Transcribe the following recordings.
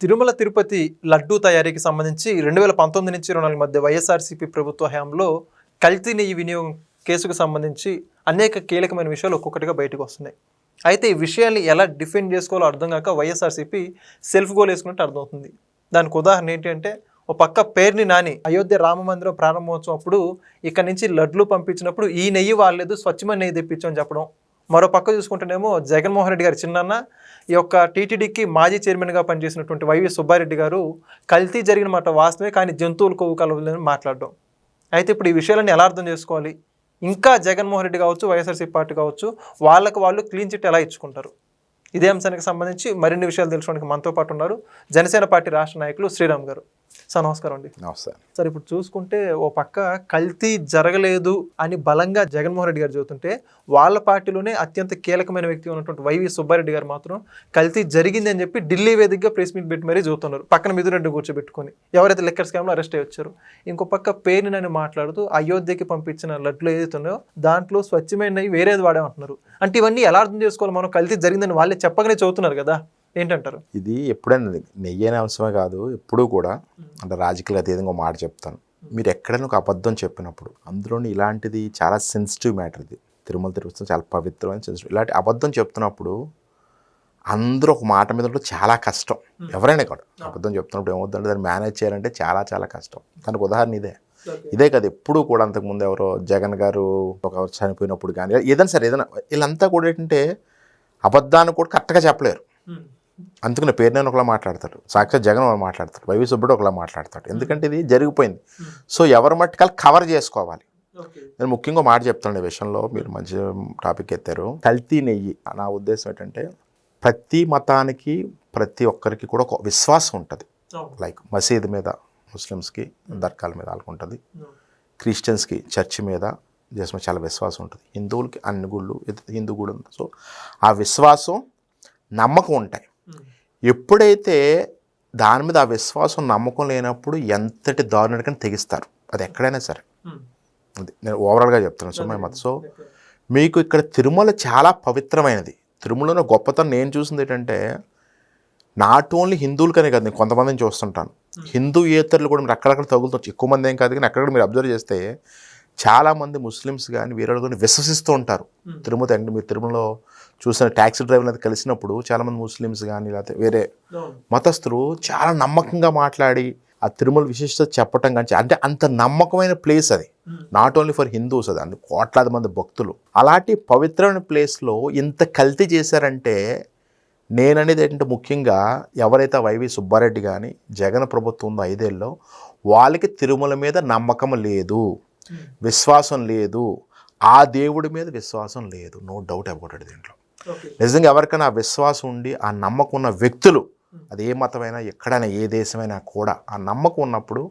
తిరుమల తిరుపతి లడ్డూ తయారీకి సంబంధించి 2019 నుంచి 2024 మధ్య వైఎస్ఆర్సీపీ ప్రభుత్వ హయాంలో కల్తీ నెయ్యి వినియోగం కేసుకు సంబంధించి అనేక కీలకమైన విషయాలు ఒక్కొక్కటిగా బయటకు వస్తున్నాయి. అయితే ఈ విషయాన్ని ఎలా డిఫెండ్ చేసుకోవాలో అర్థం కాక వైఎస్ఆర్సీపీ సెల్ఫ్ గోల్ వేసుకున్నట్టు అర్థమవుతుంది. దానికి ఉదాహరణ ఏంటి అంటే, ఓ పక్క పేర్ని నాని అయోధ్య రామ మందిరం ప్రారంభోత్సవం అప్పుడు ఇక్కడ నుంచి లడ్లు పంపించినప్పుడు ఈ నెయ్యి వాడలేదు, స్వచ్ఛమైన నెయ్యి తెప్పించమని చెప్పడం. మరో పక్క చూసుకుంటేనేమో జగన్మోహన్ రెడ్డి గారి చిన్నాన్న ఈ యొక్క టీటీడీకి మాజీ చైర్మన్గా పనిచేసినటువంటి వైవి సుబ్బారెడ్డి గారు కల్తీ జరిగిన మాట వాస్తవమే, కానీ జంతువులు కొవ్వు కలవలేదని మాట్లాడడం. అయితే ఇప్పుడు ఈ విషయాలన్నీ ఎలా అర్థం చేసుకోవాలి? ఇంకా జగన్మోహన్ రెడ్డి కావచ్చు, వైఎస్ఆర్సీ పార్టీ కావచ్చు, వాళ్ళు క్లీన్ చిట్ ఎలా ఇచ్చుకుంటారు? ఇదే అంశానికి సంబంధించి మరిన్ని విషయాలు తెలుసుకోవడానికి మనతో పాటు ఉన్నారు జనసేన పార్టీ రాష్ట్ర నాయకులు శ్రీరామ్ గారు. సార్ నమస్కారం అండి. నమస్కారం సార్, ఇప్పుడు చూసుకుంటే ఓ పక్క కల్తీ జరగలేదు అని బలంగా జగన్మోహన్ రెడ్డి గారు చెబుతుంటే, వాళ్ళ పార్టీలోనే అత్యంత కీలకమైన వ్యక్తి ఉన్నటువంటి వైవి సుబ్బారెడ్డి గారు మాత్రం కల్తీ జరిగింది అని చెప్పి ఢిల్లీ వేదికగా ప్రెస్ మీట్ పెట్టి మరీ చెబుతున్నారు, పక్కన మిథున్ రెడ్డి కూర్చోబెట్టుకొని, ఎవరైతే లిక్కర్ స్కామ్లో అరెస్ట్ అయ్యి వచ్చారు. ఇంకో పక్క పేరుని మాట్లాడుతూ అయోధ్యకి పంపించిన లడ్లు ఏదైతే ఉన్నాయో దాంట్లో స్వచ్ఛమైన వేరేది వాడామంటున్నారు. అంటే ఇవన్నీ ఎలా అర్థం చేసుకోవాలి? మనం కల్తీ జరిగిందని వాళ్ళే చెప్పగానే చదువుతున్నారు కదా, ఏంటంటారు? ఇది ఎప్పుడైనా నెయ్యి అనే అంశమే కాదు, ఎప్పుడూ కూడా అంటే రాజకీయ అతీతంగా మాట చెప్తాను. మీరు ఎక్కడైనా ఒక అబద్ధం చెప్పినప్పుడు, అందులోని ఇలాంటిది చాలా సెన్సిటివ్ మ్యాటర్. ఇది తిరుమల తిరుపతి చాలా పవిత్రమైన సెన్సిటివ్. ఇలాంటి అబద్ధం చెప్తున్నప్పుడు అందరూ ఒక మాట మీద ఉంటే చాలా కష్టం. ఎవరైనా కూడా అబద్ధం చెప్తున్నప్పుడు ఏమవుతుందంటే దాన్ని మేనేజ్ చేయాలంటే చాలా చాలా కష్టం. దానికి ఉదాహరణ ఇదే కదా. ఎప్పుడు కూడా అంతకుముందు ఎవరో జగన్ గారు ఒక చనిపోయినప్పుడు కానీ ఏదైనా సరే ఏదైనా వీళ్ళంతా కూడా ఏంటంటే అబద్ధాన్ని కూడా కరెక్ట్గా చెప్పలేరు. అందుకని పేరు నేను ఒకలా మాట్లాడతాడు, సాక్షాత్ జగన్ ఒకలా మాట్లాడతాడు, వైవి సుబ్బుడు ఒకలా మాట్లాడతాడు. ఎందుకంటే ఇది జరిగిపోయింది. సో ఎవరి మట్టుకాలు కవర్ చేసుకోవాలి. నేను ముఖ్యంగా మాట చెప్తాను ఈ విషయంలో. మీరు మంచి టాపిక్ ఎత్తారు. కల్తీ నెయ్యి నా ఉద్దేశం ఏంటంటే, ప్రతి మతానికి ప్రతి ఒక్కరికి కూడా ఒక విశ్వాసం ఉంటుంది. లైక్ మసీదు మీద ముస్లిమ్స్కి దర్గాల మీద వాళ్ళకు ఉంటుంది, క్రిస్టియన్స్కి చర్చి మీద దేశం చాలా విశ్వాసం ఉంటుంది, హిందువులకి అన్ని గుళ్ళు హిందూ గుడి ఉంది. సో ఆ విశ్వాసం నమ్మకం ఉంటాయి. ఎప్పుడైతే దాని మీద ఆ విశ్వాసం నమ్మకం లేనప్పుడు ఎంతటి దారుణానికైనా తెగిస్తారు. అది ఎక్కడైనా సరే. అది నేను ఓవరాల్గా చెప్తున్నాను సుమయ మత. సో మీకు ఇక్కడ తిరుమల చాలా పవిత్రమైనది. తిరుమలలో గొప్పతనం నేను చూసింది ఏంటంటే, నాట్ ఓన్లీ హిందువులకనే కాదు, నేను కొంతమందిని చూస్తుంటాను, హిందూ ఏతరులు కూడా మీరు అక్కడక్కడ తగులుతుంది. ఎక్కువ మంది ఏం కాదు, కానీ అక్కడ మీరు అబ్జర్వ్ చేస్తే చాలామంది ముస్లిమ్స్ కానీ వీరు కానీ విశ్వసిస్తూ ఉంటారు తిరుమల. అంటే మీరు తిరుమలలో చూసిన ట్యాక్సీ డ్రైవర్లు అయితే కలిసినప్పుడు చాలామంది ముస్లిమ్స్ కానీ లేకపోతే వేరే మతస్థులు చాలా నమ్మకంగా మాట్లాడి ఆ తిరుమల విశిష్టత చెప్పటం కానీ, అంటే అంత నమ్మకమైన ప్లేస్ అది. నాట్ ఓన్లీ ఫర్ హిందూస్, అది అందుకు కోట్లాది మంది భక్తులు. అలాంటి పవిత్రమైన ప్లేస్లో ఇంత కల్తీ చేశారంటే, నేననేది ఏంటంటే ముఖ్యంగా ఎవరైతే వైవి సుబ్బారెడ్డి కానీ జగన్ ప్రభుత్వం ఉందో 5 ఏళ్ళలో, వాళ్ళకి తిరుమల మీద నమ్మకం లేదు, విశ్వాసం లేదు, ఆ దేవుడి మీద విశ్వాసం లేదు. No doubt about it. దీంట్లో నిజంగా ఎవరికైనా ఆ విశ్వాసం ఉండి ఆ నమ్మకం ఉన్న వ్యక్తులు, అది ఏ మతమైనా ఎక్కడైనా ఏ దేశమైనా కూడా ఆ నమ్మకం ఉన్నప్పుడు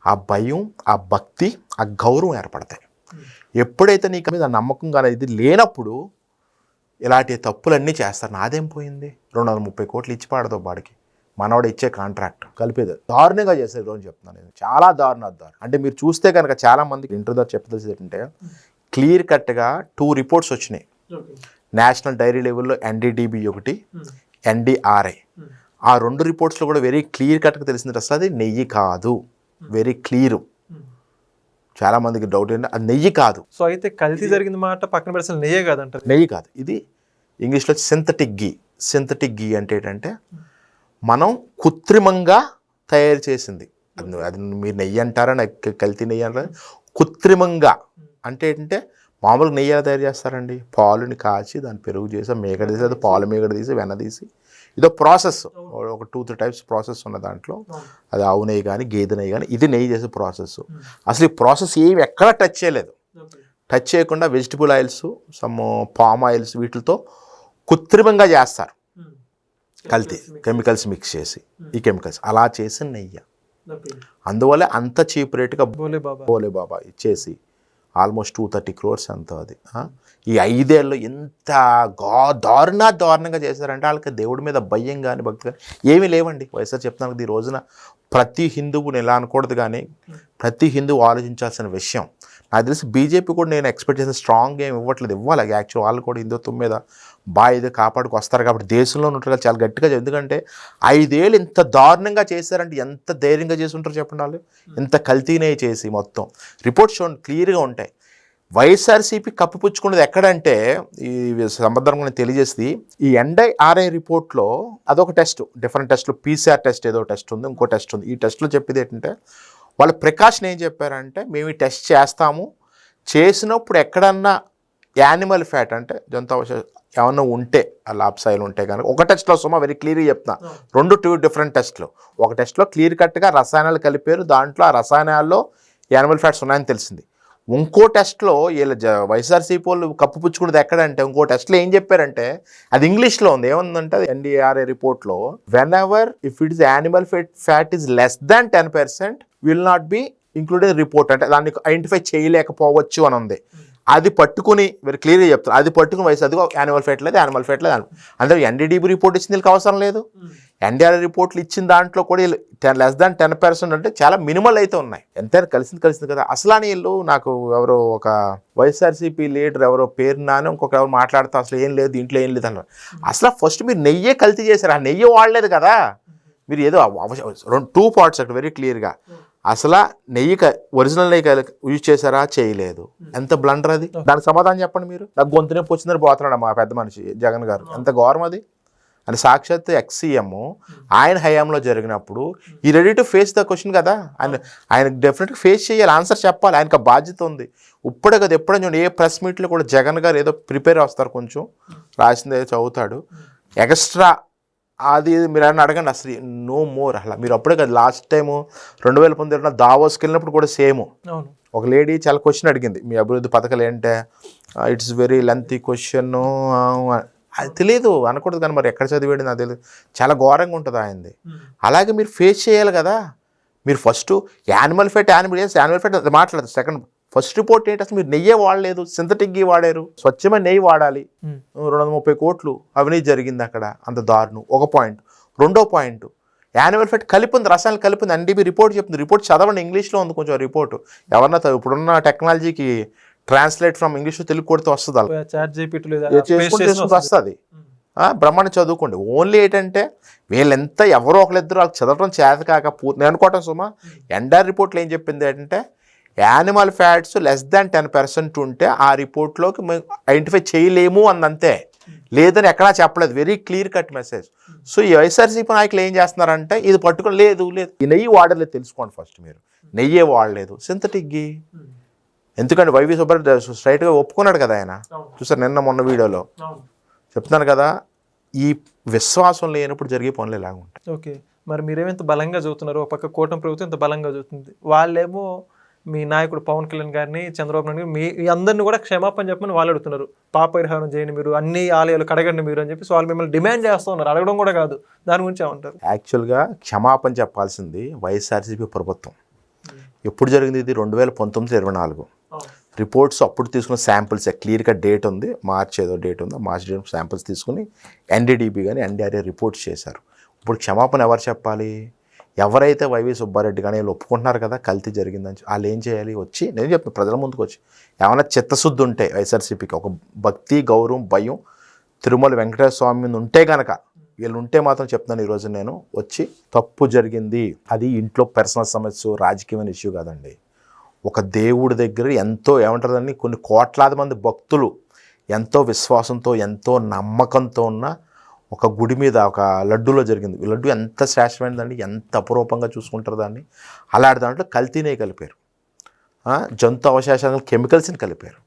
ఆ భయం, ఆ భక్తి, ఆ గౌరవం ఏర్పడతాయి. ఎప్పుడైతే నీకు మీద నమ్మకం కానీ ఇది లేనప్పుడు ఇలాంటి తప్పులన్నీ చేస్తారు. నాదేం పోయింది, 230 కోట్లు ఇచ్చి పాడదో బాడికి మనవాడు ఇచ్చే కాంట్రాక్ట్ కలిపేది దారుణంగా చేసేది రోజు చెప్తున్నాను నేను. చాలా దారుణం. అంటే మీరు చూస్తే కనుక చాలా మందికి ఇంటర్వ్యూ చెప్పదలసింది ఏంటంటే, క్లియర్ కట్గా 2 రిపోర్ట్స్ వచ్చినాయి. నేషనల్ డైరీ లెవెల్లో NDDB ఒకటి, NDRI. ఆ 2 రిపోర్ట్స్లో కూడా వెరీ క్లియర్ కట్గా తెలిసింది అసలు అది నెయ్యి కాదు. Very clear. చాలా మందికి డౌట్ ఏంటంటే అది నెయ్యి కాదు. సో అయితే కల్తీ జరిగిన మాట పక్కన పెడితే నెయ్యే కాదంటారు. నెయ్యి కాదు, ఇది ఇంగ్లీష్లో సింథటిక్ గీ. సింథటిక్ గీ అంటే ఏంటంటే మనం కృత్రిమంగా తయారు చేసింది. అది మీరు నెయ్యి అంటారా, కల్తీ నెయ్యి అంటారా? కృత్రిమంగా అంటే ఏంటంటే, మామూలుగా నెయ్యి ఎలా తయారు చేస్తారండి? పాలుని కాచి దాన్ని పెరుగు చేసి మేగడ తీసి, అది పాలు మేగడ తీసి వెన్న తీసి, ఇదో ప్రాసెస్. ఒక 2-3 టైప్స్ ప్రాసెస్ ఉన్న దాంట్లో. అది ఆవు నెయ్యి కానీ గేదె నెయ్యి కానీ, ఇది నెయ్యి చేసే ప్రాసెస్. అసలు ఈ ప్రాసెస్ ఏమి ఎక్కడా టచ్ చేయలేదు. టచ్ చేయకుండా vegetable oils, some palm oils వీటితో కృత్రిమంగా చేస్తారు కల్తీ, కెమికల్స్ మిక్స్ చేసి. ఈ కెమికల్స్ అలా చేసిన నెయ్యి, అందువల్ల అంత చీప్ రేట్గా భోలే బాబా ఇచ్చేసి ఆల్మోస్ట్ 230 crores అంత. అది ఈ 5 ఏళ్ళలో ఎంత దారుణంగా చేశారంటే, వాళ్ళకి దేవుడి మీద భయం కానీ భక్తి కానీ ఏమీ లేవండి. వైఎస్ఆర్ చెప్తున్నాను, ఈ రోజున ప్రతి హిందువుని ఎలా అనకూడదు కానీ ప్రతి హిందువు ఆలోచించాల్సిన విషయం, నాకు తెలిసి బీజేపీ కూడా నేను ఎక్స్పెక్ట్ చేసిన స్ట్రాంగ్ ఏం ఇవ్వట్లేదు, ఇవ్వాలి యాక్చువల్ వాళ్ళు కూడా హిందుత్వం మీద బాగా ఇది కాపాడుకు వస్తారు కాబట్టి దేశంలో ఉంటారు చాలా గట్టిగా. ఎందుకంటే 5 ఏళ్ళు ఇంత దారుణంగా చేశారంటే ఎంత ధైర్యంగా చేసి ఉంటారు చెప్పండి వాళ్ళు, ఇంత కల్తీనే చేసి మొత్తం రిపోర్ట్స్ చూడండి క్లియర్గా ఉంటాయి. వైఎస్ఆర్సీపీ కప్పిపుచ్చుకున్నది ఎక్కడంటే ఈ సందర్భంగా తెలియజేసి ఈ NIRI రిపోర్ట్లో అదొక టెస్ట్, డిఫరెంట్ టెస్ట్లు, PCR టెస్ట్ ఏదో టెస్ట్ ఉంది, ఇంకో టెస్ట్ ఉంది. ఈ టెస్ట్లో చెప్పేది ఏంటంటే వాళ్ళ ప్రికాషన్ ఏం చెప్పారంటే మేము ఈ టెస్ట్ చేస్తాము, చేసినప్పుడు ఎక్కడన్నా యానిమల్ ఫ్యాట్ అంటే జంతువు ఏమన్నా ఉంటే ఆ లాప్సాయిలు ఉంటే కనుక ఒక టెస్ట్లో వెరీ క్లియర్గా చెప్తున్నా, 2 డిఫరెంట్ టెస్ట్లు. ఒక టెస్ట్లో క్లియర్ కట్గా రసాయనాలు కలిపారు, దాంట్లో ఆ రసాయనాల్లో యానిమల్ ఫ్యాట్స్ ఉన్నాయని తెలిసింది. ఇంకో టెస్ట్లో వీళ్ళ వైఎస్ఆర్సీపీ వాళ్ళు కప్పుపుచ్చుకున్నది ఎక్కడంటే ఇంకో టెస్ట్లో ఏం చెప్పారంటే అది ఇంగ్లీష్లో ఉంది, ఏముందంటే NIRI రిపోర్ట్లో when ever if it is animal fat is less than 10% will not be included report, అంటే దాన్ని ఐడెంటిఫై చేయలేకపోవచ్చు అని ఉంది. అది పట్టుకుని వెరీ క్లియర్గా చెప్తారు, అది పట్టుకుని వయసు అదిగో యానిమల్ ఫ్యాట్ లేదు, యానిమల్ ఫ్యాట్ లేదు. అంటే NDDB రిపోర్ట్ ఇచ్చింది వీళ్ళకి అవసరం లేదు, NDRI రిపోర్ట్లు ఇచ్చిన దాంట్లో కూడా లెస్ దాన్ 10% అంటే చాలా మినిమల్ అయితే ఉన్నాయి. ఎంతైనా కలిసింది కదా. అసలు అని వీళ్ళు నాకు ఎవరో ఒక వైఎస్ఆర్సీపీ లీడర్ ఎవరో పేరు నాని ఇంకొక ఎవరు మాట్లాడుతూ అసలు ఏం లేదు దీంట్లో ఏం లేదు అన్నారు. అసలు ఫస్ట్ మీరు నెయ్యే కల్తీ చేశారు, ఆ నెయ్యి వాడలేదు కదా మీరు, ఏదో 2 పార్ట్స్ అక్కడ వెరీ క్లియర్గా. అసలు నెయ్యి ఒరిజినల్ నెయ్యి యూజ్ చేశారా, చేయలేదు. ఎంత బ్లండర్ అది, దానికి సమాధానం చెప్పండి మీరు. నాకు గొంతు నొప్పి వచ్చిందని పోతున్నాడు మా పెద్ద మనిషి జగన్ గారు, ఎంత ఘోరం అది. అని సాక్షాత్ XCM ఆయన హయాంలో జరిగినప్పుడు ఈ ready to face the question కదా, ఆయన డెఫినెట్గా ఫేస్ చేయాలి, ఆన్సర్ చెప్పాలి, ఆయనకు ఆ బాధ్యత ఉంది. ఇప్పుడే కదా ఎప్పుడైనా చూడండి ఏ ప్రెస్ మీట్లో కూడా జగన్ గారు ఏదో ప్రిపేర్ వస్తారు, కొంచెం రాసింది ఏదో చదువుతాడు ఎక్స్ట్రా, అది మీరు అని అడగండి అసలు నో మోర్. అలా మీరు అప్పుడే కదా లాస్ట్ టైము 2019 దావోస్కి వెళ్ళినప్పుడు కూడా సేమ్ ఒక లేడీ చాలా క్వశ్చన్ అడిగింది, మీ అభివృద్ధి పథకాలు ఏంటే, ఇట్స్ వెరీ లెంతీ క్వశ్చన్, అది తెలియదు అనకూడదు కానీ మరి ఎక్కడ చదివేది నాకు తెలియదు, చాలా ఘోరంగా ఉంటుంది ఆయనది. అలాగే మీరు ఫేస్ చేయాలి కదా. మీరు ఫస్ట్ యానిమల్ ఫ్యాట్ అది మాట్లాడదు. సెకండ్ ఫస్ట్ రిపోర్ట్ ఏంటి, అసలు మీరు నెయ్యే వాడలేదు, సింథటిక్ గీ వాడారు, స్వచ్ఛమైన నెయ్యి వాడాలి, 230 కోట్లు అవినీతి జరిగింది అక్కడ, అంత దారుణం. ఒక పాయింట్. రెండో పాయింట్ యానిమల్ ఫ్యాట్ కలిపింది, రసాయనాలు కలిపింది. NDB రిపోర్ట్ చెప్తుంది, రిపోర్ట్ చదవండి, ఇంగ్లీష్లో ఉంది కొంచెం రిపోర్ట్. ఎవరన్నా ఇప్పుడున్న టెక్నాలజీకి ట్రాన్స్లేట్ ఫ్రమ్ ఇంగ్లీష్ తెలుగు కొడితే వస్తుంది, వస్తుంది. బ్రహ్మాండ చదువుకోండి. ఓన్లీ ఏంటంటే వీళ్ళెంత ఎవరో ఒకళ్ళిద్దరు వాళ్ళకి చదవడం చేత కాక నేను అనుకోవటం సుమా. NDRI రిపోర్ట్లో ఏం చెప్పింది ఏంటంటే యానిమల్ ఫ్యాట్స్ లెస్ దాన్ 10% ఉంటే ఆ రిపోర్ట్లోకి మేము ఐడెంటిఫై చేయలేము అంతే, లేదని ఎక్కడా చెప్పలేదు. Very clear cut message. So ఈ వైఎస్ఆర్సీపీ నాయకులు ఏం చేస్తున్నారంటే ఇది పట్టుకుని లేదు ఈ నెయ్యి వాడలేదు తెలుసుకోండి ఫస్ట్. మీరు నెయ్యే వాడలేదు, సింథటిక్ గీ. ఎందుకంటే వైవి సుబ్బారెడ్డి స్ట్రైట్గా ఒప్పుకున్నాడు కదా ఆయన, చూసారు నిన్న మొన్న వీడియోలో చెప్తున్నాను కదా. ఈ విశ్వాసం లేనప్పుడు జరిగే పనులు ఎలాగ ఉంటాయి. ఓకే, మరి మీరేమో ఇంత బలంగా చదువుతున్నారు, ఒక పక్క కూటమి ప్రభుత్వం ఇంత బలంగా చదువుతుంది, వాళ్ళేమో మీ నాయకుడు పవన్ కళ్యాణ్ గారిని, చంద్రబాబు నాయుడు గారిని, మీ అందరినీ కూడా క్షమాపణ చెప్పమని వాళ్ళు అడుగుతున్నారు. పాప పరిహారం చేయండి మీరు, అన్ని ఆలయాలు కడగండి మీరు అని చెప్పి వాళ్ళు మిమ్మల్ని డిమాండ్ చేస్తూ ఉన్నారు. అడగడం కూడా కాదు, దాని గురించి ఏమంటారు? యాక్చువల్గా క్షమాపణ చెప్పాల్సింది వైఎస్ఆర్సీపీ ప్రభుత్వం. ఎప్పుడు జరిగింది ఇది? 2019-24 రిపోర్ట్స్ అప్పుడు తీసుకున్న శాంపిల్స్ క్లియర్గా డేట్ ఉంది, మార్చ్ ఏదో డేట్ ఉంది, మార్చ్ డేట్ శాంపిల్స్ తీసుకుని NDDB కానీ NDRI రిపోర్ట్స్ చేశారు. ఇప్పుడు క్షమాపణ ఎవరు చెప్పాలి? ఎవరైతే వైవి సుబ్బారెడ్డి కానీ వీళ్ళు ఒప్పుకుంటున్నారు కదా కల్తీ జరిగిందని, వాళ్ళు ఏం చేయాలి? వచ్చి నేను చెప్తాను ప్రజల ముందుకు వచ్చి, ఏమైనా చిత్తశుద్ధి ఉంటే వైఎస్ఆర్సీపీకి ఒక భక్తి గౌరవం భయం తిరుమల వెంకటేశ్వర స్వామి మీద ఉంటే కనుక, వీళ్ళు ఉంటే మాత్రం చెప్తున్నాను ఈరోజు నేను వచ్చి తప్పు జరిగింది, అది ఇంట్లో పర్సనల్ సమస్య రాజకీయమైన ఇష్యూ కాదండి. ఒక దేవుడి దగ్గర ఎంతో ఏమంటారని కొన్ని కోట్లాది మంది భక్తులు ఎంతో విశ్వాసంతో ఎంతో నమ్మకంతో ఉన్న ఒక గుడి మీద ఒక లడ్డూలో జరిగింది. లడ్డు ఎంత శ్రేష్టమైనదండి, ఎంత అపురూపంగా చూసుకుంటారు దాన్ని. అలాంటి దాంట్లో కల్తీనే కలిపారు, జంతు అవశేషాలను కెమికల్స్ని కలిపారు.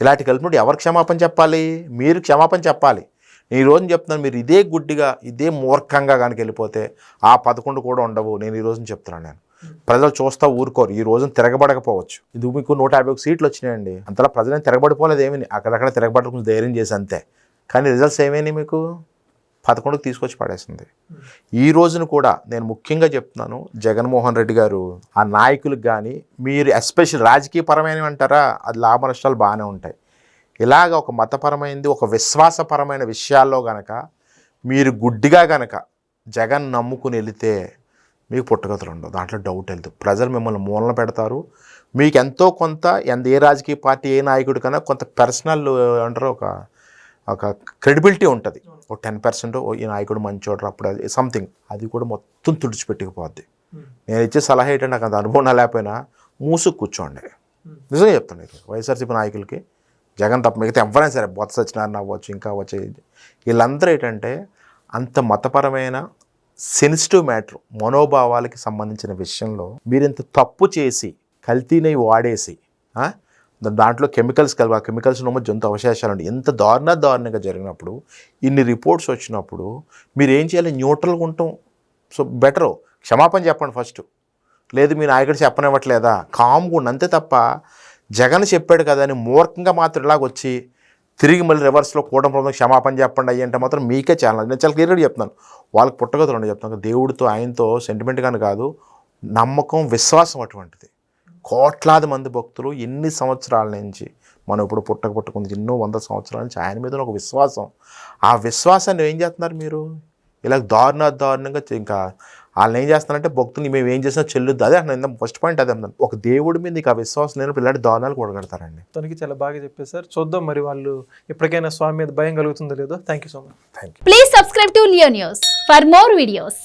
ఇలాంటి కలిపినప్పుడు ఎవరు క్షమాపణ చెప్పాలి? మీరు క్షమాపణ చెప్పాలి. నేను ఈరోజు చెప్తున్నాను, మీరు ఇదే గుడ్డిగా ఇదే మూర్ఖంగా కనుక వెళ్ళిపోతే ఆ 11 కూడా ఉండవు. నేను ఈ రోజున చెప్తున్నాను, నేను ప్రజలు చూస్తా ఊరుకోరు. ఈ రోజున తిరగబడకపోవచ్చు. ఇది మీకు 151 సీట్లు వచ్చినాయండి, అంతలా ప్రజలు తిరగబడిపోలేదు ఏమీ, అక్కడక్కడ తిరగబడకుండా ధైర్యం చేసి అంతే. కానీ రిజల్ట్స్ ఏమైనాయి? మీకు 11కి తీసుకొచ్చి పడేసింది. ఈ రోజున కూడా నేను ముఖ్యంగా చెప్తున్నాను, జగన్మోహన్ రెడ్డి గారు ఆ నాయకులకు కానీ మీరు ఎస్పెషల్ రాజకీయపరమైనవి అంటారా, అది లాభ నష్టాలు బాగానే ఉంటాయి. ఇలాగ ఒక మతపరమైనది ఒక విశ్వాసపరమైన విషయాల్లో గనక మీరు గుడ్డిగా గనక జగన్ నమ్ముకుని వెళితే మీకు పుట్టగతులు ఉండవు, దాంట్లో డౌట్ లేదు. ప్రజలు మిమ్మల్ని మూలన పెడతారు. మీకు ఎంతో కొంత ఏ రాజకీయ పార్టీ ఏ నాయకుడి కన్నా కొంత పర్సనల్ అంటారు ఒక క్రెడిబిలిటీ ఉంటుంది. ఒక 10% ఈ నాయకుడు మంచోడు అప్పుడు అది సంథింగ్, అది కూడా మొత్తం తుడిచిపెట్టుకుపోద్ది. నేను ఇచ్చే సలహా ఏంటంటే నాకు అంత అనుభవం లేకపోయినా మూసుకు కూర్చోండి. నిజంగా చెప్తాను ఇది వైఎస్ఆర్సీపీ నాయకులకి, జగన్ తప్ప మిగతా ఎవరైనా సరే, బొత్స సత్యనారాయణ అవ్వచ్చు, ఇంకా వచ్చే వీళ్ళందరూ ఏంటంటే అంత మతపరమైన సెన్సిటివ్ మ్యాటర్, మనోభావాలకి సంబంధించిన విషయంలో మీరు ఇంత తప్పు చేసి కల్తీని వాడేసి దాంట్లో కెమికల్స్ కలిపి, ఆ కెమికల్స్ జంతు అవశేషాలు ఉండి ఎంత దారుణంగా జరిగినప్పుడు, ఇన్ని రిపోర్ట్స్ వచ్చినప్పుడు మీరు ఏం చేయాలి? న్యూట్రల్గా ఉంటాం. సో బెటరు క్షమాపణ చెప్పండి ఫస్ట్. లేదు మీ నాయకుడు చెప్పనివ్వట్లేదా, కామ్గా ఉండి, అంతే తప్ప జగన్ చెప్పాడు కదా అని మూర్ఖంగా మాత్రం ఇలాగొచ్చి తిరిగి మళ్ళీ రివర్స్లో కూటమి క్షమాపణ చెప్పండి అయ్యంటే మాత్రం మీకే ఛాలెంజ్. నేను చాలా క్లియర్గా చెప్తున్నాను, వాళ్ళకి పుట్టగతులు చెప్తాను. దేవుడితో ఆయనతో సెంటిమెంట్ కానీ కాదు, నమ్మకం విశ్వాసం అటువంటిది. కోట్లాది మంది భక్తులు ఎన్ని సంవత్సరాల నుంచి, మనం ఇప్పుడు పుట్టకుంది ఎన్నో 100 సంవత్సరాల నుంచి ఆయన మీద ఒక విశ్వాసం. ఆ విశ్వాసాన్ని ఏం చేస్తున్నారు మీరు? ఇలా దారుణంగా ఇంకా వాళ్ళని ఏం చేస్తున్నారంటే భక్తులు మేము ఏం చేసినా చెల్లుద్ది. అదే అంటే ఫస్ట్ పాయింట్ అదే అన్నాను, ఒక దేవుడి మీద నీకు ఆ విశ్వాసం లేనప్పుడు ఇలాంటి దారుణాలు కూడగడతారండి. తనకి చాలా బాగా చెప్పారు సార్. చూద్దాం మరి వాళ్ళు ఎప్పటికైనా స్వామి మీద భయం కలుగుతుందో లేదో. Thank you so much. Thank you. Please subscribe to Leo News for more videos.